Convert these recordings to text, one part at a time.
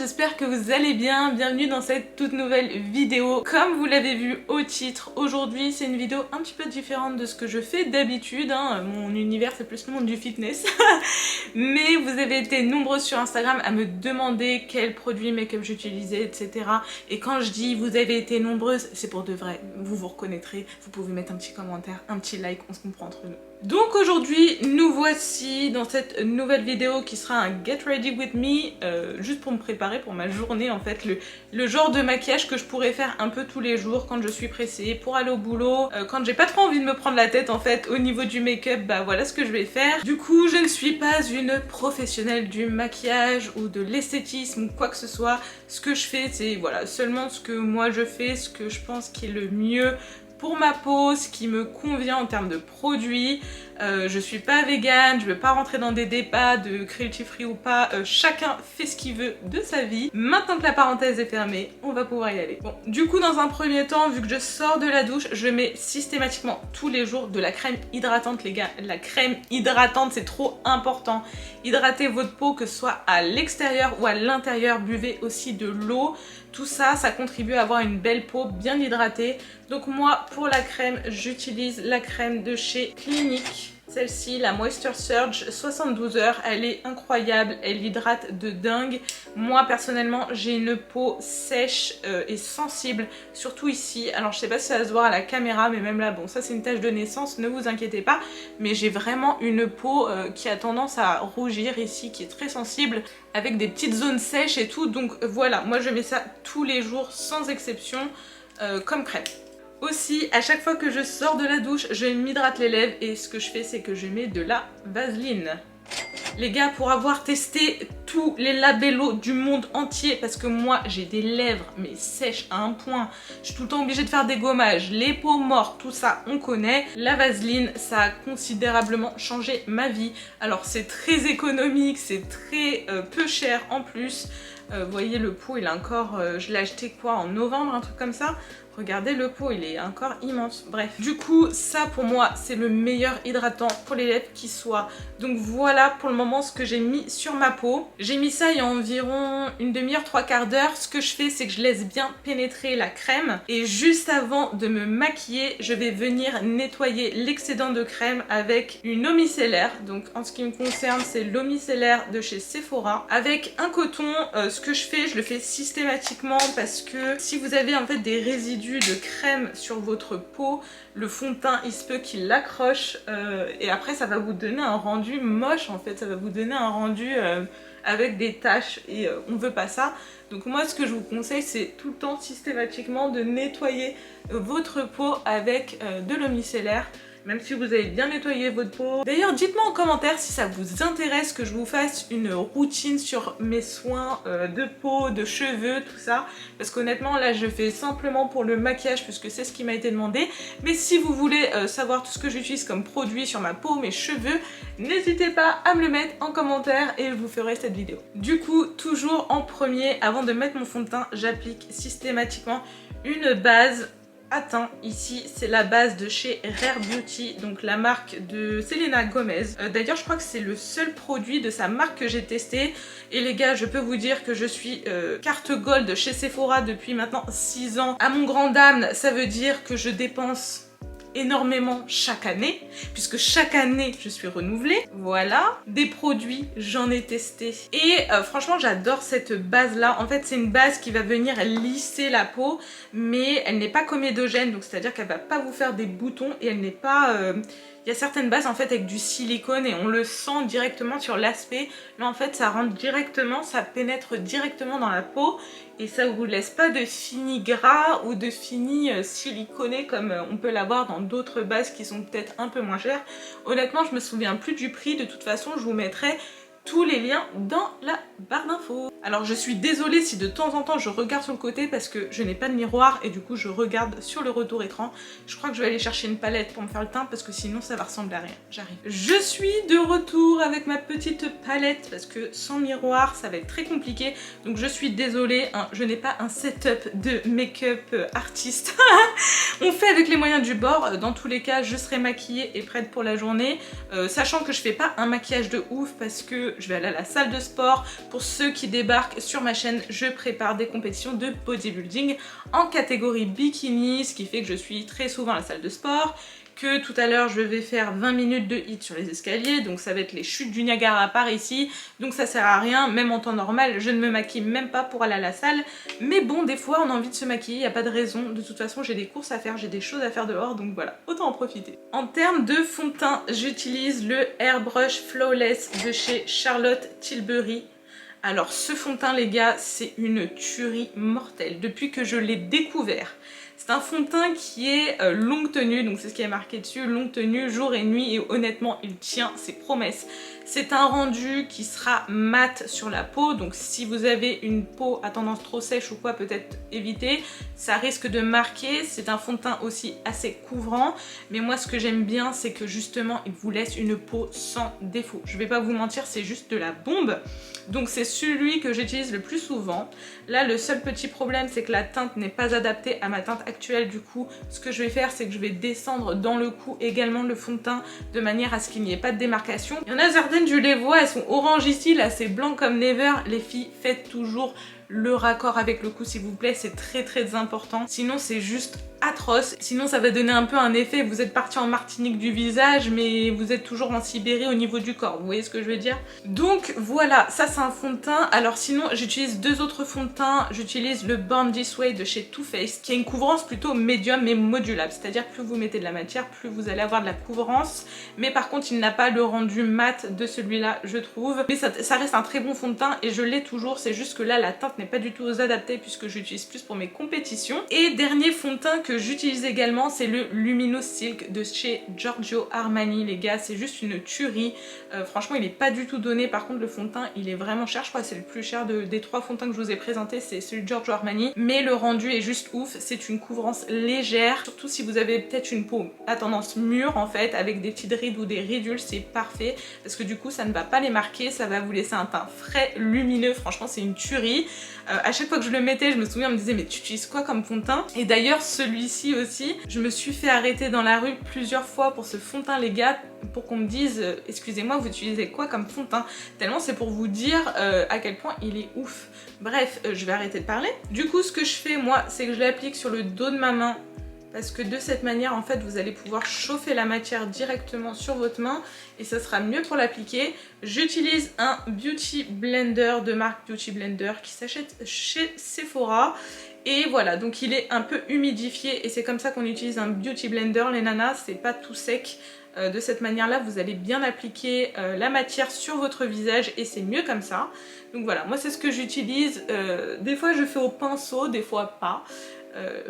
j'espère que vous allez bien. Bienvenue dans cette toute nouvelle vidéo. Comme vous l'avez vu au titre, aujourd'hui c'est une vidéo un petit peu différente de ce que je fais d'habitude. Mon univers c'est plus le monde du fitness. Mais vous avez été nombreux sur Instagram à me demander quels produits make-up j'utilisais, etc. Et quand je dis vous avez été nombreuses, c'est pour de vrai. Vous vous reconnaîtrez. Vous pouvez mettre un petit commentaire, un petit like, on se comprend entre nous. Donc aujourd'hui, nous voici dans cette nouvelle vidéo qui sera un Get Ready With Me, juste pour me préparer pour ma journée en fait, le genre de maquillage que je pourrais faire un peu tous les jours quand je suis pressée, pour aller au boulot, quand j'ai pas trop envie de me prendre la tête en fait au niveau du make-up, bah voilà ce que je vais faire. Du coup, je ne suis pas une professionnelle du maquillage ou de l'esthétisme ou quoi que ce soit. Ce que je fais, c'est voilà, seulement ce que moi je fais, ce que je pense qui est le mieux pour ma peau, ce qui me convient en termes de produits. Je suis pas végane, je veux pas rentrer dans des débats de cruelty free ou pas, chacun fait ce qu'il veut de sa vie. Maintenant que la parenthèse est fermée, on va pouvoir y aller. Bon, du coup dans un premier temps, vu que je sors de la douche, je mets systématiquement tous les jours de la crème hydratante les gars. La crème hydratante c'est trop important. Hydratez votre peau que ce soit à l'extérieur ou à l'intérieur, buvez aussi de l'eau. Tout ça, ça contribue à avoir une belle peau bien hydratée. Donc moi, pour la crème, j'utilise la crème de chez Clinique. Celle-ci, la Moisture Surge 72 heures, elle est incroyable, elle hydrate de dingue. Moi personnellement, j'ai une peau sèche et sensible, surtout ici. Alors je sais pas si ça se voit à la caméra, mais même là, bon ça c'est une tache de naissance, ne vous inquiétez pas. Mais j'ai vraiment une peau qui a tendance à rougir ici, qui est très sensible, avec des petites zones sèches et tout. Donc voilà, moi je mets ça tous les jours sans exception comme crème. Aussi, à chaque fois que je sors de la douche, je m'hydrate les lèvres et ce que je fais, c'est que je mets de la vaseline. Les gars, pour avoir testé tous les labellos du monde entier, parce que moi j'ai des lèvres mais sèches à un point, je suis tout le temps obligée de faire des gommages, les peaux mortes, tout ça on connaît. La vaseline, ça a considérablement changé ma vie. Alors c'est très économique, c'est très peu cher en plus. Vous voyez le pot, il a encore, je l'ai acheté quoi en novembre, un truc comme ça. Regardez le pot, il est encore immense. Bref, du coup, ça pour moi, c'est le meilleur hydratant pour les lèvres qui soit. Donc voilà pour le moment ce que j'ai mis sur ma peau. J'ai mis ça il y a environ une demi-heure, trois quarts d'heure. Ce que je fais, c'est que je laisse bien pénétrer la crème. Et juste avant de me maquiller, je vais venir nettoyer l'excédent de crème avec une eau micellaire. Donc en ce qui me concerne, c'est l'eau micellaire de chez Sephora. Avec un coton, ce que je fais, je le fais systématiquement parce que si vous avez en fait des résidus de crème sur votre peau, le fond de teint il se peut qu'il l'accroche et après ça va vous donner un rendu moche en fait, ça va vous donner un rendu avec des taches et on veut pas ça. Donc moi ce que je vous conseille c'est tout le temps systématiquement de nettoyer votre peau avec de l'eau micellaire. Même si vous avez bien nettoyé votre peau. D'ailleurs, dites-moi en commentaire si ça vous intéresse que je vous fasse une routine sur mes soins de peau, de cheveux, tout ça. Parce qu'honnêtement, là, je fais simplement pour le maquillage puisque c'est ce qui m'a été demandé. Mais si vous voulez savoir tout ce que j'utilise comme produit sur ma peau, mes cheveux, n'hésitez pas à me le mettre en commentaire et je vous ferai cette vidéo. Du coup, toujours en premier, avant de mettre mon fond de teint, j'applique systématiquement une base à teint. Ici c'est la base de chez Rare Beauty, donc la marque de Selena Gomez. D'ailleurs je crois que c'est le seul produit de sa marque que j'ai testé et les gars je peux vous dire que je suis carte gold chez Sephora depuis maintenant 6 ans. À mon grand dame, ça veut dire que je dépense énormément chaque année, puisque chaque année je suis renouvelée. Voilà, des produits, j'en ai testé. Et franchement, j'adore cette base-là. En fait, c'est une base qui va venir lisser la peau, mais elle n'est pas comédogène, donc c'est-à-dire qu'elle va pas vous faire des boutons et elle n'est pas... Il y a certaines bases en fait avec du silicone et on le sent directement sur l'aspect. Là en fait ça rentre directement, ça pénètre directement dans la peau et ça vous laisse pas de fini gras ou de fini siliconé comme on peut l'avoir dans d'autres bases qui sont peut-être un peu moins chères. Honnêtement je me souviens plus du prix, de toute façon je vous mettrai tous les liens dans la barre d'infos. Alors je suis désolée si de temps en temps je regarde sur le côté parce que je n'ai pas de miroir et du coup je regarde sur le retour écran. Je crois que je vais aller chercher une palette pour me faire le teint parce que sinon ça va ressembler à rien. J'arrive. Je suis de retour avec ma petite palette parce que sans miroir ça va être très compliqué. Donc je suis désolée, hein, je n'ai pas un setup de make-up artiste. On fait avec les moyens du bord. Dans tous les cas je serai maquillée et prête pour la journée. Sachant que je fais pas un maquillage de ouf parce que je vais aller à la salle de sport. Pour ceux qui débarquent sur ma chaîne, je prépare des compétitions de bodybuilding en catégorie bikini, ce qui fait que je suis très souvent à la salle de sport. Que tout à l'heure je vais faire 20 minutes de hit sur les escaliers, donc ça va être les chutes du Niagara par ici, donc ça sert à rien, même en temps normal, je ne me maquille même pas pour aller à la salle, mais bon, des fois on a envie de se maquiller, il n'y a pas de raison, de toute façon j'ai des courses à faire, j'ai des choses à faire dehors, donc voilà, autant en profiter. En termes de fond de teint, j'utilise le Airbrush Flawless de chez Charlotte Tilbury. Alors ce fond de teint les gars, c'est une tuerie mortelle, depuis que je l'ai découvert. C'est un fond de teint qui est longue tenue, donc c'est ce qui est marqué dessus, longue tenue, jour et nuit, et honnêtement il tient ses promesses. C'est un rendu qui sera mat sur la peau, donc si vous avez une peau à tendance trop sèche ou quoi, peut-être éviter, ça risque de marquer. C'est un fond de teint aussi assez couvrant, mais moi ce que j'aime bien c'est que justement il vous laisse une peau sans défaut. Je vais pas vous mentir, c'est juste de la bombe, donc c'est celui que j'utilise le plus souvent. Là le seul petit problème c'est que la teinte n'est pas adaptée à ma teinte actuelle, du coup ce que je vais faire c'est que je vais descendre dans le cou également le fond de teint de manière à ce qu'il n'y ait pas de démarcation. Il y en a certaines, je les vois, elles sont orange ici, là c'est blanc comme never. Les filles, faites toujours le raccord avec le cou s'il vous plaît, c'est très important, sinon c'est juste atroce, sinon ça va donner un peu un effet, vous êtes parti en Martinique du visage mais vous êtes toujours en Sibérie au niveau du corps, vous voyez ce que je veux dire? Donc voilà, ça c'est un fond de teint. Alors sinon j'utilise deux autres fonds de teint, j'utilise le Born This Way de chez Too Faced qui a une couvrance plutôt médium mais modulable, c'est-à-dire plus vous mettez de la matière, plus vous allez avoir de la couvrance, mais par contre il n'a pas le rendu mat de celui-là je trouve, mais ça reste un très bon fond de teint et je l'ai toujours, c'est juste que là la teinte n'est pas du tout adaptée puisque j'utilise plus pour mes compétitions. Et dernier fond de teint que j'utilise également, c'est le Luminous Silk de chez Giorgio Armani les gars, c'est juste une tuerie. Franchement il est pas du tout donné, par contre le fond de teint il est vraiment cher, je crois que c'est le plus cher des trois fonds de teint que je vous ai présenté, c'est celui de Giorgio Armani, mais le rendu est juste ouf, c'est une couvrance légère, surtout si vous avez peut-être une peau à tendance mûre en fait, avec des petites rides ou des ridules, c'est parfait, parce que du coup ça ne va pas les marquer, ça va vous laisser un teint frais, lumineux, franchement c'est une tuerie. À chaque fois que je le mettais, je me souviens, on me disait mais tu utilises quoi comme fond de teint? Et d'ailleurs celui-ci aussi, je me suis fait arrêter dans la rue plusieurs fois pour ce fond de teint les gars, pour qu'on me dise excusez-moi vous utilisez quoi comme fond de teint? Tellement c'est pour vous dire à quel point il est ouf. Bref, je vais arrêter de parler. Du coup ce que je fais moi, c'est que je l'applique sur le dos de ma main, parce que de cette manière en fait vous allez pouvoir chauffer la matière directement sur votre main et ça sera mieux pour l'appliquer. J'utilise un Beauty Blender de marque Beauty Blender qui s'achète chez Sephora. Et voilà, donc il est un peu humidifié et c'est comme ça qu'on utilise un Beauty Blender les nanas, c'est pas tout sec. De cette manière là vous allez bien appliquer la matière sur votre visage et c'est mieux comme ça. Donc voilà, moi c'est ce que j'utilise, des fois je fais au pinceau, des fois pas.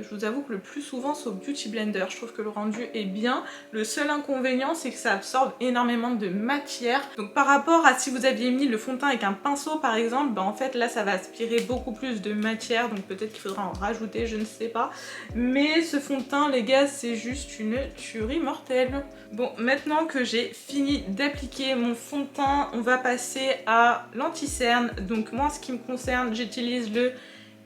Je vous avoue que le plus souvent c'est au Beauty Blender, je trouve que le rendu est bien. Le seul inconvénient c'est que ça absorbe énormément de matière. Donc par rapport à si vous aviez mis le fond de teint avec un pinceau par exemple, bah en fait là ça va aspirer beaucoup plus de matière, donc peut-être qu'il faudra en rajouter, je ne sais pas. Mais ce fond de teint les gars c'est juste une tuerie mortelle. Bon, maintenant que j'ai fini d'appliquer mon fond de teint, on va passer à l'anti-cerne. Donc moi en ce qui me concerne, j'utilise le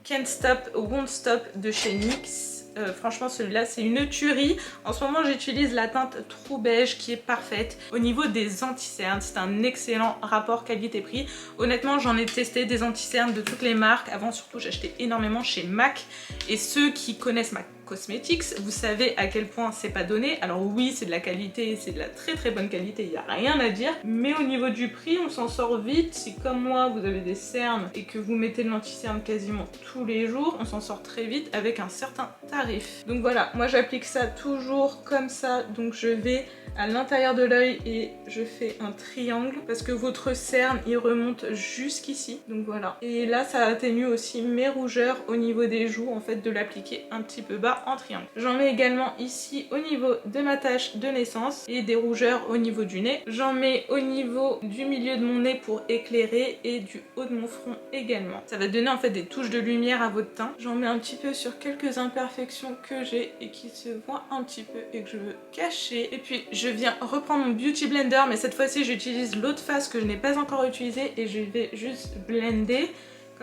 Can't Stop Won't Stop de chez NYX. Franchement celui-là c'est une tuerie. En ce moment j'utilise la teinte True Beige qui est parfaite. Au niveau des anti-cernes, c'est un excellent rapport qualité-prix. Honnêtement j'en ai testé des anti-cernes de toutes les marques. Avant surtout j'achetais énormément chez MAC. Et ceux qui connaissent MAC Cosmetics, vous savez à quel point c'est pas donné. Alors oui c'est de la qualité, c'est de la très bonne qualité, il n'y a rien à dire. Mais au niveau du prix on s'en sort vite. Si comme moi vous avez des cernes et que vous mettez de l'anti-cerne quasiment tous les jours, on s'en sort très vite avec un certain tarif. Donc voilà, moi j'applique ça toujours comme ça. Donc je vais à l'intérieur de l'œil et je fais un triangle parce que votre cerne il remonte jusqu'ici. Donc voilà. Et là ça atténue aussi mes rougeurs au niveau des joues, en fait de l'appliquer un petit peu bas en triangle. J'en mets également ici au niveau de ma tache de naissance et des rougeurs au niveau du nez. J'en mets au niveau du milieu de mon nez pour éclairer et du haut de mon front également. Ça va donner en fait des touches de lumière à votre teint. J'en mets un petit peu sur quelques imperfections que j'ai et qui se voient un petit peu et que je veux cacher. Et puis je viens reprendre mon Beauty Blender, mais cette fois-ci j'utilise l'autre face que je n'ai pas encore utilisé et je vais juste blender.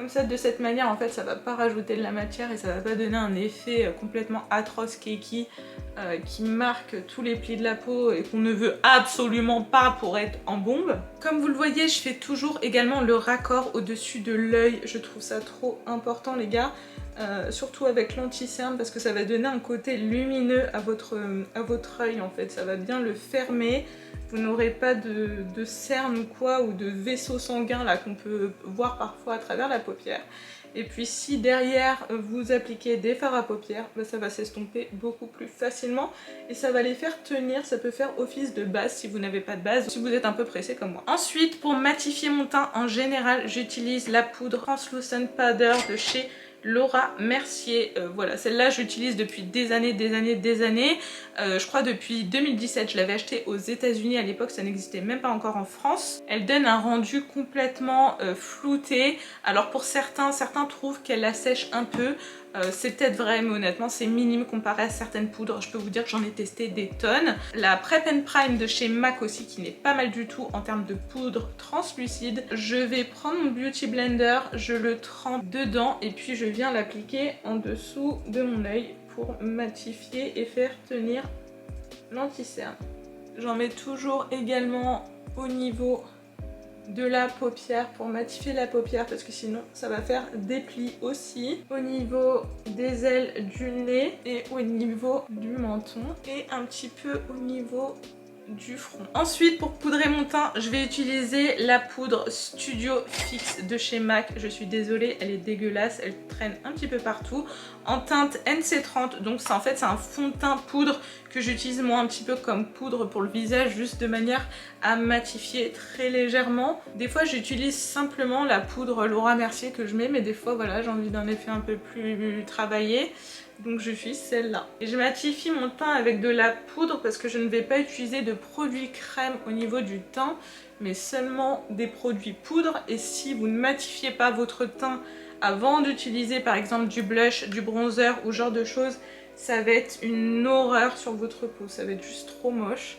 Comme ça, de cette manière, en fait, ça va pas rajouter de la matière et ça va pas donner un effet complètement atroce cakey qui marque tous les plis de la peau et qu'on ne veut absolument pas pour être en bombe. Comme vous le voyez, je fais toujours également le raccord au-dessus de l'œil. Je trouve ça trop important, les gars. Surtout avec l'anti-cerne parce que ça va donner un côté lumineux à votre œil en fait. Ça va bien le fermer. Vous n'aurez pas de cerne ou quoi, ou de vaisseau sanguin là qu'on peut voir parfois à travers la paupière. Et puis si derrière vous appliquez des fards à paupières, bah, ça va s'estomper beaucoup plus facilement et ça va les faire tenir. Ça peut faire office de base si vous n'avez pas de base, si vous êtes un peu pressé comme moi. Ensuite, pour matifier mon teint en général, j'utilise la poudre Translucent Powder de chez Laura Mercier. Voilà, celle-là j'utilise depuis des années. Je crois depuis 2017, je l'avais achetée aux États-Unis à l'époque, ça n'existait même pas encore en France. Elle donne un rendu complètement flouté. Alors pour certains trouvent qu'elle assèche un peu. C'est peut-être vrai, mais honnêtement c'est minime comparé à certaines poudres. Je peux vous dire que j'en ai testé des tonnes. La Prep and Prime de chez MAC aussi, qui n'est pas mal du tout en termes de poudre translucide. Je vais prendre mon Beauty Blender, je le trempe dedans et puis je viens l'appliquer en dessous de mon œil pour matifier et faire tenir l'anti-cerne. J'en mets toujours également au niveau de la paupière pour matifier la paupière parce que sinon ça va faire des plis aussi. Au niveau des ailes du nez et au niveau du menton et un petit peu au niveau du front. Ensuite, pour poudrer mon teint, je vais utiliser la poudre Studio Fix de chez MAC. Je suis désolée, elle est dégueulasse, elle traîne un petit peu partout. En teinte NC30, donc en fait c'est un fond de teint poudre que j'utilise moi un petit peu comme poudre pour le visage, juste de manière à matifier très légèrement. Des fois j'utilise simplement la poudre Laura Mercier que je mets, mais des fois voilà, j'ai envie d'un effet un peu plus travaillé. Donc je suis celle-là. Et je matifie mon teint avec de la poudre parce que je ne vais pas utiliser de produits crème au niveau du teint, mais seulement des produits poudre. Et si vous ne matifiez pas votre teint avant d'utiliser par exemple du blush, du bronzer ou ce genre de choses, ça va être une horreur sur votre peau. Ça va être juste trop moche.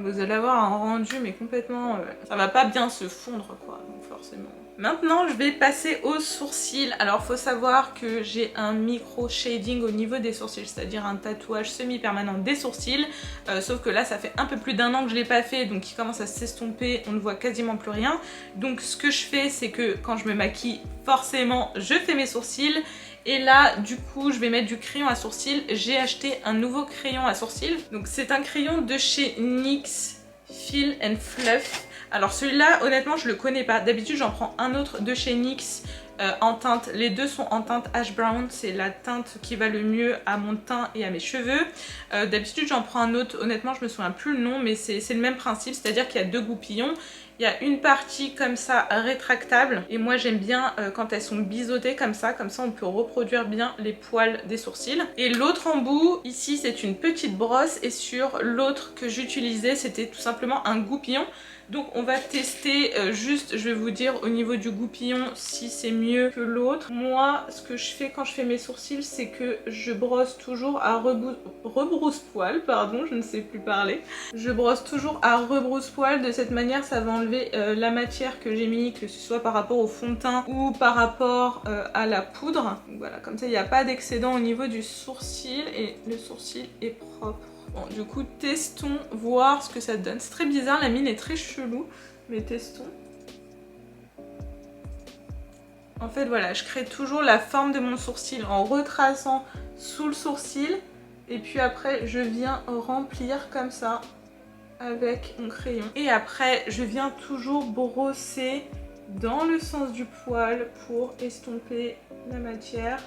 Vous allez avoir un rendu mais complètement... ça va pas bien se fondre quoi, donc forcément. Maintenant je vais passer aux sourcils. Alors faut savoir que j'ai un micro shading au niveau des sourcils, c'est-à-dire un tatouage semi-permanent des sourcils. Sauf que là ça fait un peu plus d'1 an que je l'ai pas fait, donc il commence à s'estomper, on ne voit quasiment plus rien. Donc ce que je fais c'est que quand je me maquille, forcément je fais mes sourcils. Et là du coup je vais mettre du crayon à sourcils. J'ai acheté un nouveau crayon à sourcils. Donc c'est un crayon de chez NYX Fill and Fluff. Alors celui-là honnêtement je le connais pas. D'habitude j'en prends un autre de chez NYX en teinte. Les deux sont en teinte Ash Brown. C'est la teinte qui va le mieux à mon teint et à mes cheveux. D'habitude j'en prends un autre. Honnêtement je me souviens plus le nom, mais c'est le même principe. C'est-à-dire qu'il y a deux goupillons. Il y a une partie comme ça rétractable et moi j'aime bien quand elles sont biseautées comme ça on peut reproduire bien les poils des sourcils. Et l'autre embout, ici c'est une petite brosse et sur l'autre que j'utilisais c'était tout simplement un goupillon. Donc on va tester juste, je vais vous dire au niveau du goupillon si c'est mieux que l'autre. Moi ce que je fais quand je fais mes sourcils c'est que je brosse toujours à rebrousse-poil, pardon je ne sais plus parler. Je brosse toujours à rebrousse-poil, de cette manière ça va enlever la matière que j'ai mis, que ce soit par rapport au fond de teint ou par rapport à la poudre. Donc voilà, comme ça il n'y a pas d'excédent au niveau du sourcil et le sourcil est propre. Bon, du coup, testons, voir ce que ça donne. C'est très bizarre, la mine est très chelou, mais testons. En fait, voilà, je crée toujours la forme de mon sourcil en retraçant sous le sourcil. Et puis après, je viens remplir comme ça avec mon crayon. Et après, je viens toujours brosser dans le sens du poil pour estomper la matière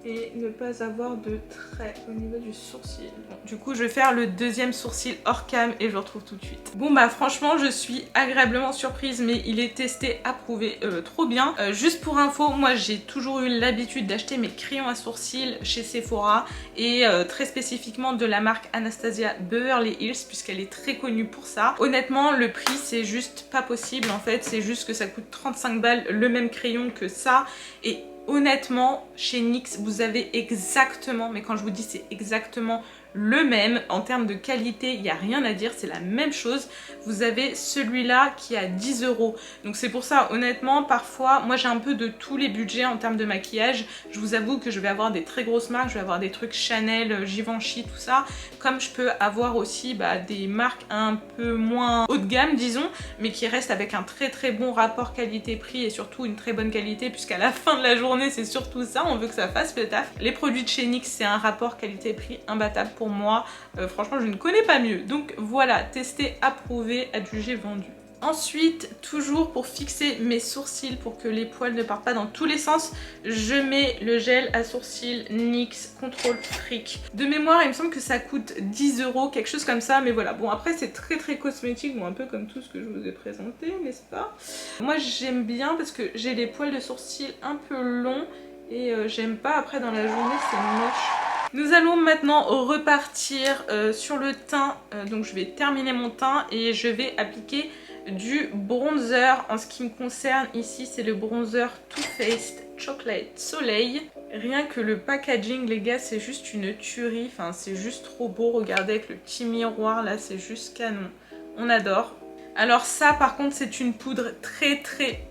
et ne pas avoir de traits au niveau du sourcil. Bon, du coup je vais faire le deuxième sourcil hors cam et je vous retrouve tout de suite. Bon bah franchement je suis agréablement surprise, mais il est testé, approuvé, trop bien. Juste pour info, moi j'ai toujours eu l'habitude d'acheter mes crayons à sourcils chez Sephora et très spécifiquement de la marque Anastasia Beverly Hills puisqu'elle est très connue pour ça. Honnêtement le prix c'est juste pas possible en fait, c'est juste que ça coûte 35 balles le même crayon que ça. Et honnêtement, chez NYX, vous avez exactement, mais quand je vous dis c'est exactement le même. En termes de qualité, il n'y a rien à dire, c'est la même chose. Vous avez celui-là qui est à 10 €. Donc c'est pour ça, honnêtement, parfois, moi j'ai un peu de tous les budgets en termes de maquillage. Je vous avoue que je vais avoir des très grosses marques, je vais avoir des trucs Chanel, Givenchy, tout ça. Comme je peux avoir aussi des marques un peu moins haut de gamme, disons, mais qui restent avec un très bon rapport qualité-prix et surtout une très bonne qualité, puisqu'à la fin de la journée, c'est surtout ça, on veut que ça fasse le taf. Les produits de chez NYX, c'est un rapport qualité-prix imbattable pour moi. Franchement, je ne connais pas mieux. Donc voilà, testé, approuvé, adjugé, vendu. Ensuite, toujours pour fixer mes sourcils, pour que les poils ne partent pas dans tous les sens, je mets le gel à sourcils NYX Control Freak. De mémoire, il me semble que ça coûte 10 €, quelque chose comme ça, mais voilà. Bon, après, c'est très cosmétique, bon, un peu comme tout ce que je vous ai présenté, n'est-ce pas? Moi, j'aime bien parce que j'ai les poils de sourcils un peu longs et j'aime pas, après, dans la journée, c'est moche. Nous allons maintenant repartir sur le teint, donc je vais terminer mon teint et je vais appliquer du bronzer. En ce qui me concerne ici, c'est le bronzer Too Faced Chocolate Soleil. Rien que le packaging, les gars, c'est juste une tuerie, enfin c'est juste trop beau. Regardez avec le petit miroir là, c'est juste canon, on adore. Alors ça par contre c'est une poudre très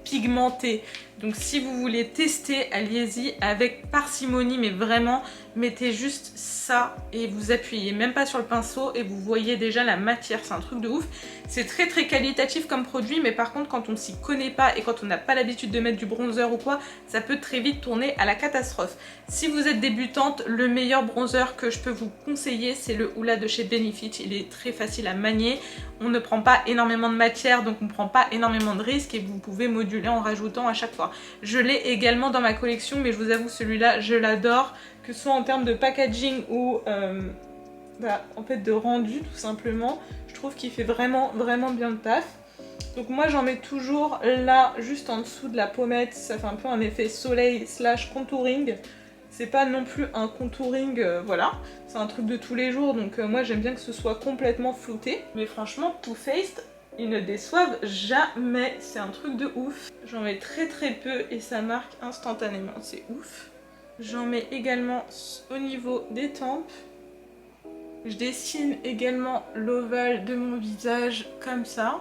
pigmentée, donc si vous voulez tester, allez-y avec parcimonie, mais vraiment mettez juste ça et vous appuyez même pas sur le pinceau et vous voyez déjà la matière, c'est un truc de ouf. C'est très qualitatif comme produit, mais par contre quand on s'y connaît pas et quand on n'a pas l'habitude de mettre du bronzer ou quoi, ça peut très vite tourner à la catastrophe. Si vous êtes débutante, le meilleur bronzer que je peux vous conseiller, c'est le Hoola de chez Benefit. Il est très facile à manier, on ne prend pas énormément de matière, donc on ne prend pas énormément de risques et vous pouvez moduler en rajoutant à chaque fois. Je l'ai également dans ma collection, mais je vous avoue celui-là je l'adore, que ce soit en termes de packaging ou en fait de rendu tout simplement. Je trouve qu'il fait vraiment bien le taf. Donc moi j'en mets toujours là juste en dessous de la pommette, ça fait un peu un effet soleil slash contouring. C'est pas non plus un contouring, voilà, c'est un truc de tous les jours, donc moi j'aime bien que ce soit complètement flouté. Mais franchement, Too Faced, ils ne déçoivent jamais, c'est un truc de ouf. J'en mets très peu et ça marque instantanément, c'est ouf. J'en mets également au niveau des tempes. Je dessine également l'ovale de mon visage comme ça.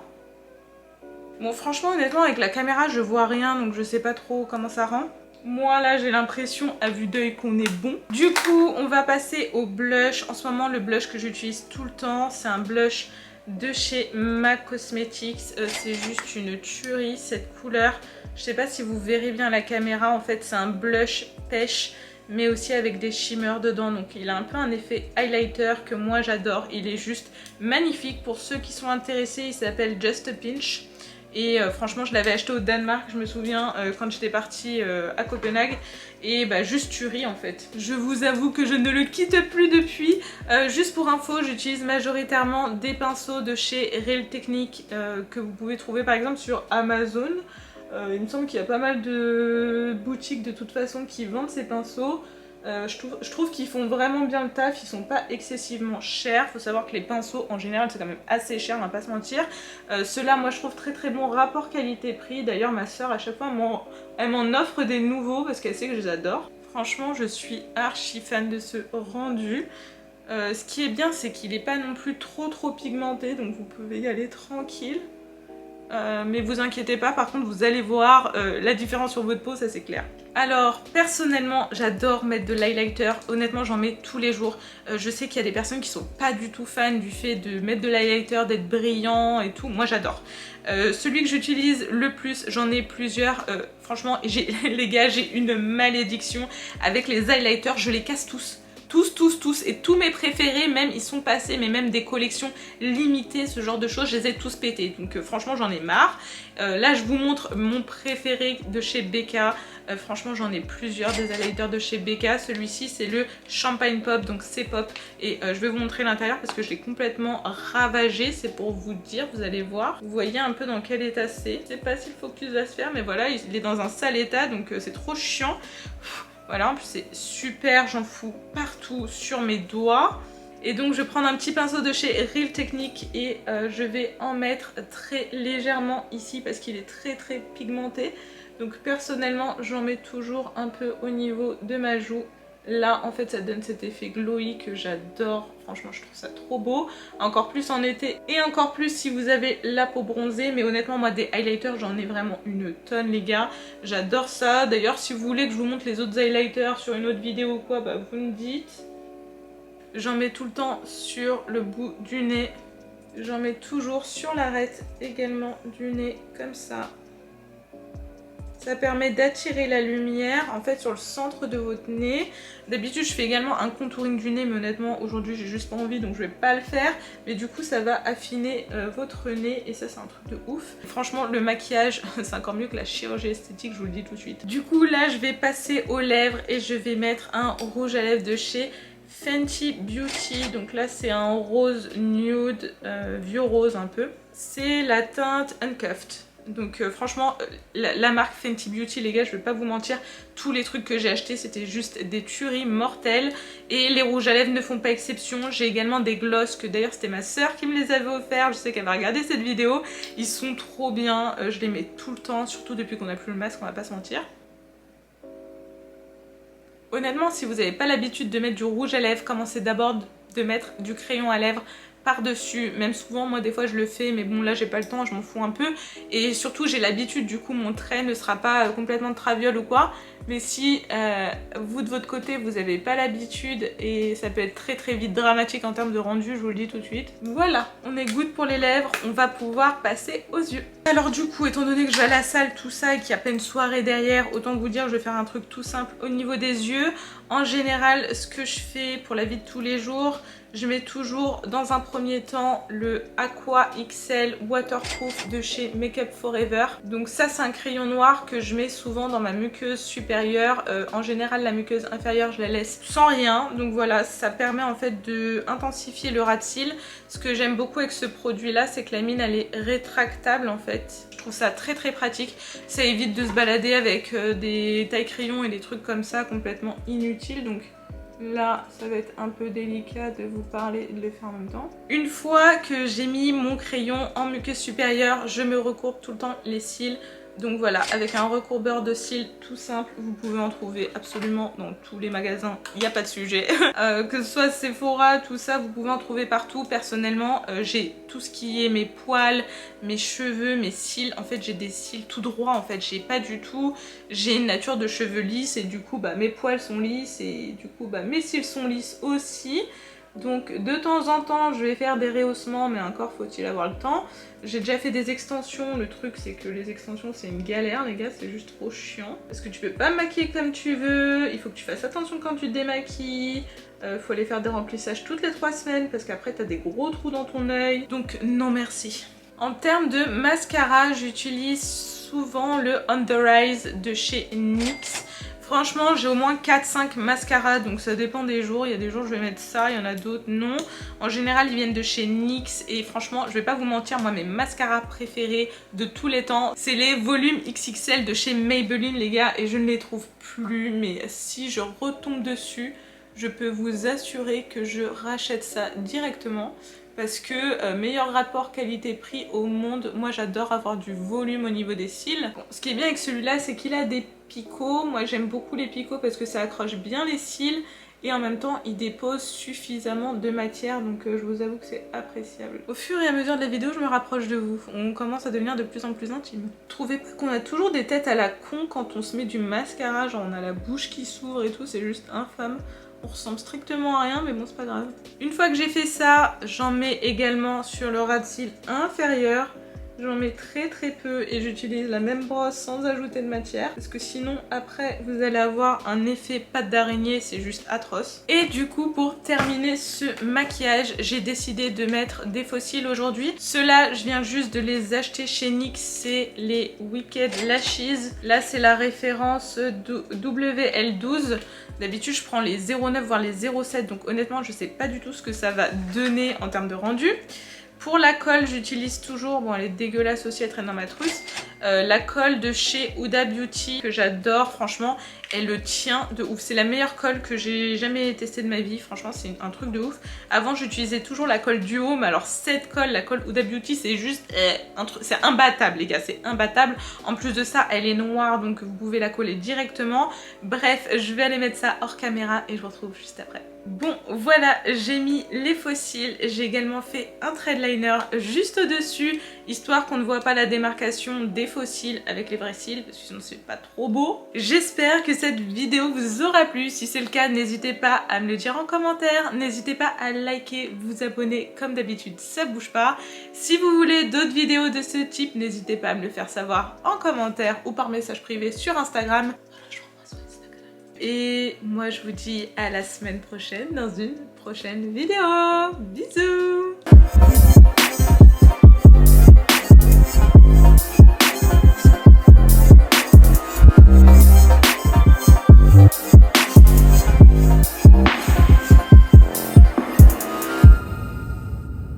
Bon franchement honnêtement avec la caméra je vois rien, donc je sais pas trop comment ça rend. Moi là j'ai l'impression à vue d'œil qu'on est bon. Du coup on va passer au blush. En ce moment le blush que j'utilise tout le temps, c'est un blush de chez MAC Cosmetics. C'est juste une tuerie cette couleur. Je sais pas si vous verrez bien la caméra, en fait c'est un blush pêche mais aussi avec des shimmers dedans, donc il a un peu un effet highlighter que moi j'adore. Il est juste magnifique. Pour ceux qui sont intéressés, il s'appelle Just a Pinch. Et franchement je l'avais acheté au Danemark, je me souviens, quand j'étais partie à Copenhague. Et juste tuerie en fait. Je vous avoue que je ne le quitte plus depuis. Juste pour info, j'utilise majoritairement des pinceaux de chez Real Technique que vous pouvez trouver par exemple sur Amazon. Il me semble qu'il y a pas mal de boutiques de toute façon qui vendent ces pinceaux. Je trouve qu'ils font vraiment bien le taf, ils sont pas excessivement chers. Faut savoir que les pinceaux en général c'est quand même assez cher, on va pas se mentir. Ceux-là moi je trouve très bon rapport qualité-prix. D'ailleurs ma soeur à chaque fois elle m'en offre des nouveaux parce qu'elle sait que je les adore. Franchement je suis archi fan de ce rendu. Ce qui est bien c'est qu'il est pas non plus trop pigmenté, donc vous pouvez y aller tranquille. Mais vous inquiétez pas, par contre vous allez voir la différence sur votre peau, ça c'est clair. Alors personnellement j'adore mettre de l'highlighter, honnêtement j'en mets tous les jours. Je sais qu'il y a des personnes qui sont pas du tout fans du fait de mettre de l'highlighter, d'être brillant et tout, moi j'adore. Celui que j'utilise le plus, j'en ai plusieurs, franchement les gars j'ai une malédiction avec les highlighters, je les casse tous. Tous, et tous mes préférés même ils sont passés, mais même des collections limitées, ce genre de choses, je les ai tous pétés, donc franchement j'en ai marre. Là je vous montre mon préféré de chez BK, franchement j'en ai plusieurs des highlighters de chez BK, celui-ci c'est le Champagne Pop, donc c'est pop, et je vais vous montrer l'intérieur parce que je l'ai complètement ravagé, c'est pour vous dire, vous allez voir, vous voyez un peu dans quel état c'est. Je sais pas si le focus va se faire, mais voilà, il est dans un sale état, donc c'est trop chiant. Voilà, en plus c'est super, j'en fous partout sur mes doigts. Et donc je vais prendre un petit pinceau de chez Real Technique et je vais en mettre très légèrement ici parce qu'il est très pigmenté. Donc personnellement j'en mets toujours un peu au niveau de ma joue Là en fait ça donne cet effet glowy que j'adore, franchement je trouve ça trop beau, encore plus en été et encore plus si vous avez la peau bronzée. Mais honnêtement moi des highlighters j'en ai vraiment une tonne les gars, j'adore ça. D'ailleurs si vous voulez que je vous montre les autres highlighters sur une autre vidéo ou quoi, bah vous me dites. J'en mets tout le temps sur le bout du nez, j'en mets toujours sur l'arête également du nez comme ça. Ça permet d'attirer la lumière en fait sur le centre de votre nez. D'habitude je fais également un contouring du nez mais honnêtement aujourd'hui j'ai juste pas envie donc je vais pas le faire. Mais du coup ça va affiner votre nez et ça c'est un truc de ouf. Franchement le maquillage c'est encore mieux que la chirurgie esthétique, je vous le dis tout de suite. Du coup là je vais passer aux lèvres et je vais mettre un rouge à lèvres de chez Fenty Beauty. Donc là c'est un rose nude, vieux rose un peu. C'est la teinte Uncuffed. Donc franchement la marque Fenty Beauty les gars je vais pas vous mentir, tous les trucs que j'ai achetés c'était juste des tueries mortelles. Et les rouges à lèvres ne font pas exception. J'ai également des gloss que d'ailleurs c'était ma soeur qui me les avait offerts, je sais qu'elle va regarder cette vidéo. Ils sont trop bien, je les mets tout le temps, surtout depuis qu'on a plus le masque, on va pas se mentir. Honnêtement si vous n'avez pas l'habitude de mettre du rouge à lèvres, commencez d'abord de mettre du crayon à lèvres par-dessus. Même souvent moi des fois je le fais mais bon là j'ai pas le temps, je m'en fous un peu. Et surtout j'ai l'habitude, du coup mon trait ne sera pas complètement traviole ou quoi. Mais si vous de votre côté vous n'avez pas l'habitude et ça peut être très très vite dramatique en termes de rendu, je vous le dis tout de suite. Voilà, on est good pour les lèvres, on va pouvoir passer aux yeux. Alors du coup étant donné que je vais à la salle tout ça et qu'il y a pleine soirée derrière, autant vous dire je vais faire un truc tout simple au niveau des yeux. En général ce que je fais pour la vie de tous les jours, je mets toujours dans un premier temps le Aqua XL Waterproof de chez Make Up Forever. Donc ça c'est un crayon noir que je mets souvent dans ma muqueuse supérieure. En général la muqueuse inférieure je la laisse sans rien. Donc voilà, ça permet en fait de intensifier le ras de cils. Ce que j'aime beaucoup avec ce produit là c'est que la mine elle est rétractable en fait. Je trouve ça très très pratique. Ça évite de se balader avec des tailles crayons et des trucs comme ça complètement inutiles. Donc là, ça va être un peu délicat de vous parler et de le faire en même temps. Une fois que j'ai mis mon crayon en muqueuse supérieure, je me recourbe tout le temps les cils. Donc voilà, avec un recourbeur de cils tout simple, vous pouvez en trouver absolument dans tous les magasins, il n'y a pas de sujet. Que ce soit Sephora, tout ça, vous pouvez en trouver partout. Personnellement, j'ai tout ce qui est mes poils, mes cheveux, mes cils. En fait, j'ai des cils tout droits, en fait, j'ai pas du tout. J'ai une nature de cheveux lisses et du coup, bah, mes poils sont lisses et du coup, bah, mes cils sont lisses aussi. Donc de temps en temps je vais faire des rehaussements mais encore faut-il avoir le temps. J'ai déjà fait des extensions, le truc c'est que les extensions c'est une galère les gars, c'est juste trop chiant. Parce que tu peux pas maquiller comme tu veux, il faut que tu fasses attention quand tu te démaquilles. Faut aller faire des remplissages toutes les 3 semaines parce qu'après t'as des gros trous dans ton œil. Donc non merci. En termes de mascara, j'utilise souvent le On The Rise de chez NYX. Franchement j'ai au moins 4-5 mascaras donc ça dépend des jours, il y a des jours je vais mettre ça, il y en a d'autres non. En général ils viennent de chez NYX et franchement je vais pas vous mentir, moi mes mascaras préférés de tous les temps c'est les volumes XXL de chez Maybelline les gars et je ne les trouve plus, mais si je retombe dessus je peux vous assurer que je rachète ça directement. Parce que meilleur rapport qualité-prix au monde, moi j'adore avoir du volume au niveau des cils. Bon, ce qui est bien avec celui-là c'est qu'il a des picots, moi j'aime beaucoup les picots parce que ça accroche bien les cils et en même temps il dépose suffisamment de matière donc je vous avoue que c'est appréciable. Au fur et à mesure de la vidéo je me rapproche de vous, on commence à devenir de plus en plus intime. Trouvez pas qu'on a toujours des têtes à la con quand on se met du mascara, genre on a la bouche qui s'ouvre et tout, c'est juste infâme. On ressemble strictement à rien mais bon c'est pas grave. Une fois que j'ai fait ça, j'en mets également sur le ras de cils inférieur. J'en mets très très peu et j'utilise la même brosse sans ajouter de matière parce que sinon après vous allez avoir un effet pâte d'araignée, c'est juste atroce. Et du coup pour terminer ce maquillage, j'ai décidé de mettre des faux cils aujourd'hui. Ceux-là je viens juste de les acheter chez NYX, c'est les Wicked Lashes. Là c'est la référence WL12. D'habitude je prends les 0,9 voire les 0,7 donc honnêtement je sais pas du tout ce que ça va donner en termes de rendu. Pour la colle j'utilise toujours, bon elle est dégueulasse aussi, elle traîne dans ma trousse, La colle de chez Huda Beauty que j'adore, franchement, elle le tient de ouf. C'est la meilleure colle que j'ai jamais testée de ma vie, franchement c'est un truc de ouf. Avant j'utilisais toujours la colle Duo, mais alors cette colle, la colle Huda Beauty, c'est juste un truc, c'est imbattable les gars, c'est imbattable. En plus de ça, elle est noire donc vous pouvez la coller directement. Bref, je vais aller mettre ça hors caméra et je vous retrouve juste après. Bon voilà, j'ai mis les faux cils, j'ai également fait un thread liner juste au-dessus, histoire qu'on ne voit pas la démarcation des faux cils avec les vrais cils, parce que sinon c'est pas trop beau. J'espère que cette vidéo vous aura plu, si c'est le cas n'hésitez pas à me le dire en commentaire, n'hésitez pas à liker, vous abonner comme d'habitude, ça bouge pas. Si vous voulez d'autres vidéos de ce type, n'hésitez pas à me le faire savoir en commentaire ou par message privé sur Instagram. Et moi je vous dis à la semaine prochaine dans une prochaine vidéo. Bisous!